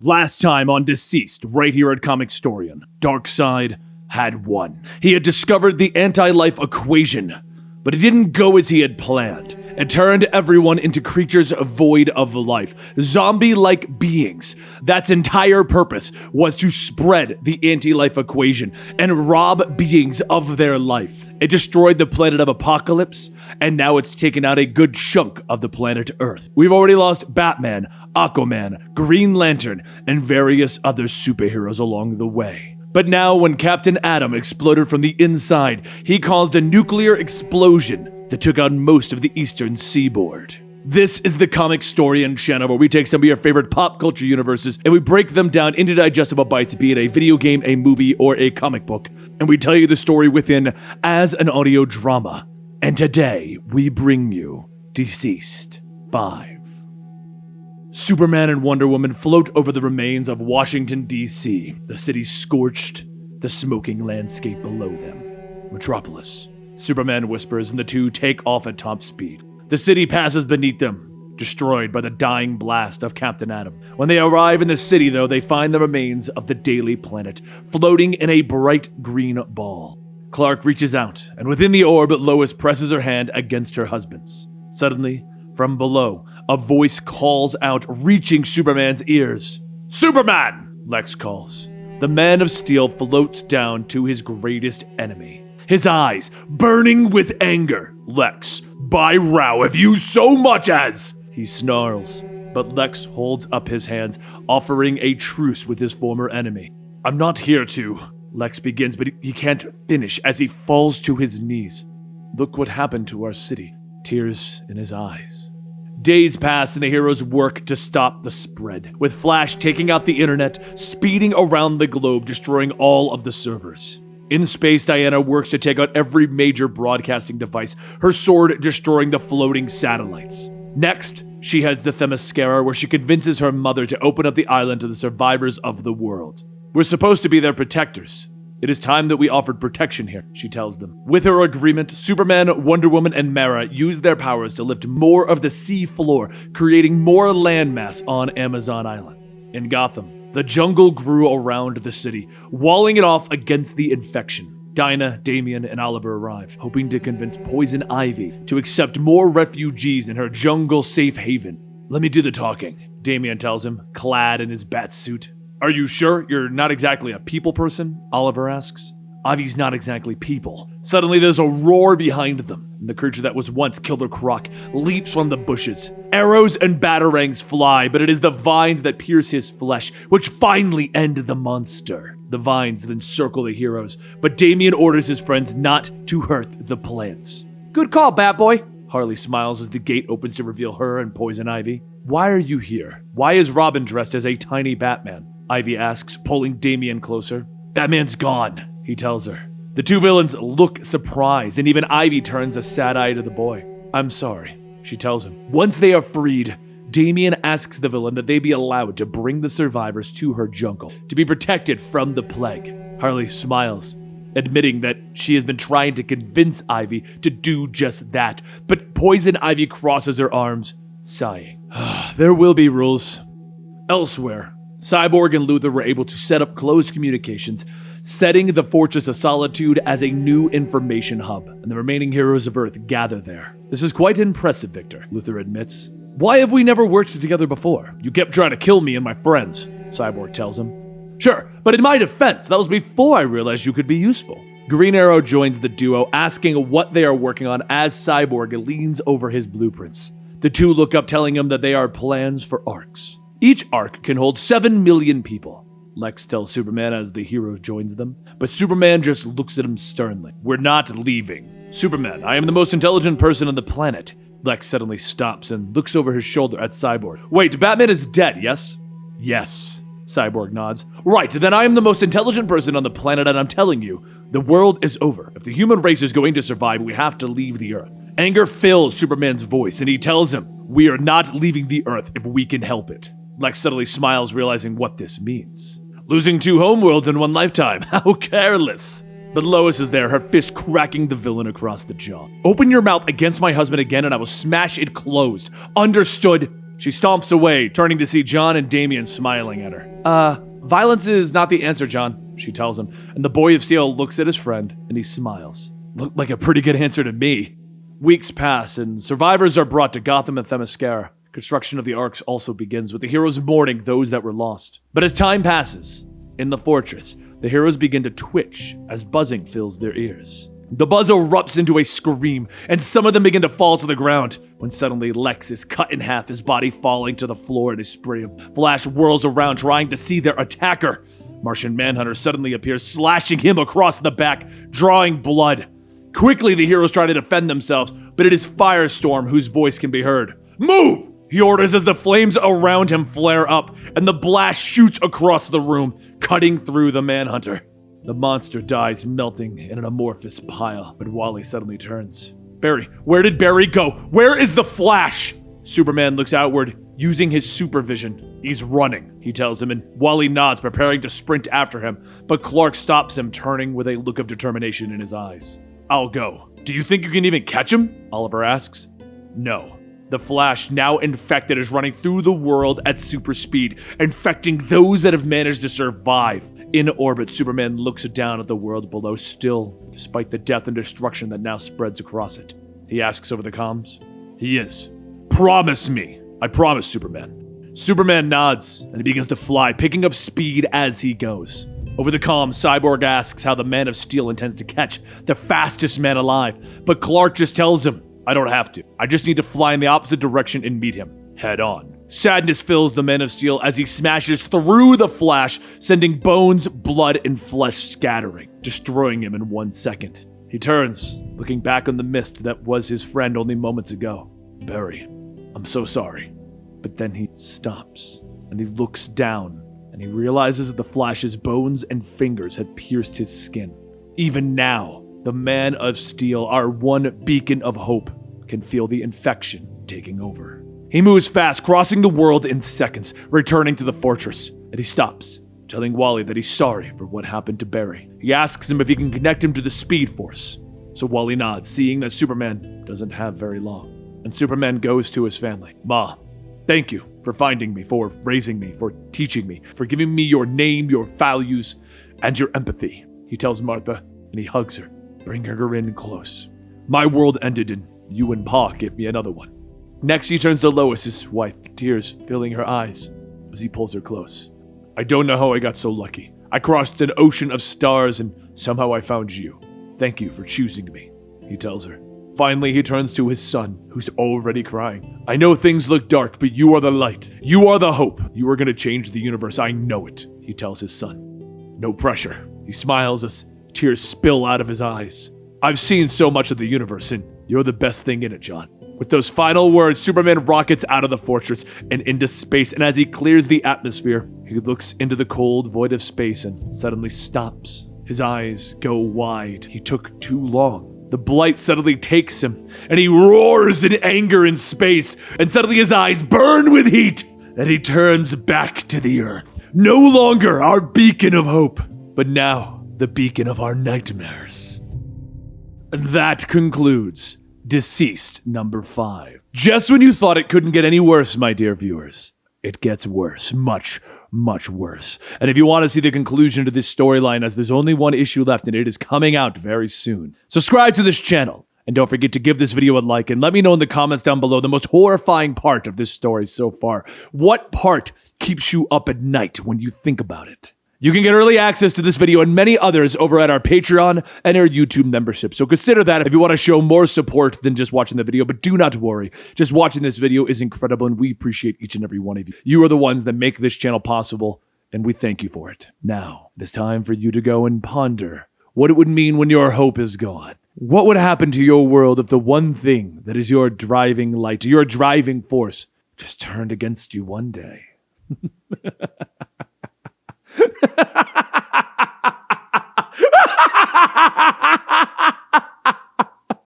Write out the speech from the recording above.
Last time on DCeased, right here at Comicstorian, Darkseid had won. He had discovered the anti-life equation, but it didn't go as he had planned. It turned everyone into creatures void of life, zombie-like beings. That's entire purpose was to spread the anti-life equation and rob beings of their life. It destroyed the planet of Apocalypse, and now it's taken out a good chunk of the planet Earth. We've already lost Batman, Aquaman, Green Lantern, and various other superheroes along the way. But now when Captain Atom exploded from the inside, he caused a nuclear explosion that took out most of the eastern seaboard. This is the Comicstorian channel where we take some of your favorite pop culture universes and we break them down into digestible bites, be it a video game, a movie, or a comic book, and we tell you the story within as an audio drama. And today, we bring you DCeased 5. Superman and Wonder Woman float over the remains of Washington, D.C., the city scorched, the smoking landscape below them. Metropolis. Superman whispers and the two take off at top speed. The city passes beneath them, destroyed by the dying blast of Captain Atom. When they arrive in the city, though, they find the remains of the Daily Planet, floating in a bright green ball. Clark reaches out, and within the orb, Lois presses her hand against her husband's. Suddenly, from below, a voice calls out, reaching Superman's ears. "Superman!" Lex calls. The Man of Steel floats down to his greatest enemy. His eyes burning with anger. "Lex, by Rao, if you so much as..." He snarls, but Lex holds up his hands, offering a truce with his former enemy. "I'm not here to..." Lex begins, but he can't finish as he falls to his knees. "Look what happened to our city." Tears in his eyes. Days pass and the heroes work to stop the spread, with Flash taking out the internet, speeding around the globe, destroying all of the servers. In space, Diana works to take out every major broadcasting device, her sword destroying the floating satellites. Next, she heads to Themyscira, where she convinces her mother to open up the island to the survivors of the world. "We're supposed to be their protectors. It is time that we offered protection here," she tells them. With her agreement, Superman, Wonder Woman, and Mara use their powers to lift more of the sea floor, creating more landmass on Amazon Island. In Gotham, the jungle grew around the city, walling it off against the infection. Dinah, Damian, and Oliver arrive, hoping to convince Poison Ivy to accept more refugees in her jungle safe haven. "Let me do the talking," Damian tells him, clad in his bat suit. "Are you sure you're not exactly a people person?" Oliver asks. Ivy's not exactly people. Suddenly there's a roar behind them, and the creature that was once Killer Croc leaps from the bushes. Arrows and batarangs fly, but it is the vines that pierce his flesh, which finally end the monster. The vines then circle the heroes, but Damian orders his friends not to hurt the plants. "Good call, Batboy." Harley smiles as the gate opens to reveal her and Poison Ivy. "Why are you here? Why is Robin dressed as a tiny Batman?" Ivy asks, pulling Damian closer. "Batman's gone," he tells her. The two villains look surprised, and even Ivy turns a sad eye to the boy. "I'm sorry," she tells him. Once they are freed, Damian asks the villain that they be allowed to bring the survivors to her jungle to be protected from the plague. Harley smiles, admitting that she has been trying to convince Ivy to do just that, but Poison Ivy crosses her arms, sighing. There will be rules. Elsewhere, Cyborg and Luthor were able to set up closed communications, setting the Fortress of Solitude as a new information hub, and the remaining heroes of Earth gather there. "This is quite impressive, Victor," Luthor admits. "Why have we never worked together before? You kept trying to kill me and my friends," Cyborg tells him. "Sure, but in my defense, that was before I realized you could be useful." Green Arrow joins the duo, asking what they are working on as Cyborg leans over his blueprints. The two look up, telling him that they are plans for arcs. Each arc can hold 7 million people, Lex tells Superman as the hero joins them. But Superman just looks at him sternly. "We're not leaving." "Superman, I am the most intelligent person on the planet." Lex suddenly stops and looks over his shoulder at Cyborg. "Wait, Batman is dead, yes?" "Yes," Cyborg nods. "Right, then I am the most intelligent person on the planet, and I'm telling you, the world is over. If the human race is going to survive, we have to leave the Earth." Anger fills Superman's voice, and he tells him, "We are not leaving the Earth if we can help it." Lex suddenly smiles, realizing what this means. "Losing 2 homeworlds in one lifetime, how careless." But Lois is there, her fist cracking the villain across the jaw. "Open your mouth against my husband again and I will smash it closed. Understood?" She stomps away, turning to see John and Damien smiling at her. Violence is not the answer, John, she tells him, and the boy of steel looks at his friend and he smiles. Looked like a pretty good answer to me. Weeks pass and survivors are brought to Gotham and Themyscira. Construction of the arcs also begins with the heroes mourning those that were lost. But as time passes, in the fortress, the heroes begin to twitch as buzzing fills their ears. The buzz erupts into a scream, and some of them begin to fall to the ground, when suddenly Lex is cut in half, his body falling to the floor, and a spray of flash whirls around trying to see their attacker. Martian Manhunter suddenly appears, slashing him across the back, drawing blood. Quickly, the heroes try to defend themselves, but it is Firestorm whose voice can be heard. Move! He orders as the flames around him flare up, and the blast shoots across the room, cutting through the Manhunter. The monster dies melting in an amorphous pile, but Wally suddenly turns. Barry, where did Barry go? Where is the Flash? Superman looks outward, using his supervision. He's running, he tells him, and Wally nods, preparing to sprint after him, but Clark stops him, turning with a look of determination in his eyes. I'll go. Do you think you can even catch him? Oliver asks. No. The Flash, now infected, is running through the world at super speed, infecting those that have managed to survive. In orbit, Superman looks down at the world below still, despite the death and destruction that now spreads across it. He asks over the comms. He is. Promise me. I promise, Superman. Superman nods, and he begins to fly, picking up speed as he goes. Over the comms, Cyborg asks how the Man of Steel intends to catch the fastest man alive, but Clark just tells him, I don't have to. I just need to fly in the opposite direction and meet him, head on. Sadness fills the Man of Steel as he smashes through the Flash, sending bones, blood, and flesh scattering, destroying him in 1 second. He turns, looking back on the mist that was his friend only moments ago. Barry, I'm so sorry. But then he stops, and he looks down, and he realizes that the Flash's bones and fingers had pierced his skin. Even now, the Man of Steel, our one beacon of hope, can feel the infection taking over. He moves fast, crossing the world in seconds, returning to the fortress, and he stops, telling Wally that he's sorry for what happened to Barry. He asks him if he can connect him to the Speed Force. So Wally nods, seeing that Superman doesn't have very long. And Superman goes to his family. Ma, thank you for finding me, for raising me, for teaching me, for giving me your name, your values, and your empathy. He tells Martha, and he hugs her, bringing her in close. My world ended and you and Pa gave me another one. Next, he turns to Lois, his wife, tears filling her eyes as he pulls her close. I don't know how I got so lucky. I crossed an ocean of stars and somehow I found you. Thank you for choosing me, he tells her. Finally, he turns to his son, who's already crying. I know things look dark, but you are the light. You are the hope. You are going to change the universe. I know it, he tells his son. No pressure. He smiles as tears spill out of his eyes. I've seen so much of the universe, and you're the best thing in it, John. With those final words, Superman rockets out of the fortress and into space, and as he clears the atmosphere, he looks into the cold void of space and suddenly stops. His eyes go wide. He took too long. The blight suddenly takes him, and he roars in anger in space, and suddenly his eyes burn with heat, and he turns back to the Earth. No longer our beacon of hope, but now the beacon of our nightmares. And that concludes DCeased number 5. Just when you thought it couldn't get any worse, my dear viewers, it gets worse. Much, much worse. And if you want to see the conclusion to this storyline, as there's only one issue left and it is coming out very soon, subscribe to this channel. And don't forget to give this video a like and let me know in the comments down below the most horrifying part of this story so far. What part keeps you up at night when you think about it? You can get early access to this video and many others over at our Patreon and our YouTube membership. So consider that if you want to show more support than just watching the video. But do not worry. Just watching this video is incredible and we appreciate each and every one of you. You are the ones that make this channel possible and we thank you for it. Now, it is time for you to go and ponder what it would mean when your hope is gone. What would happen to your world if the one thing that is your driving light, your driving force, just turned against you one day?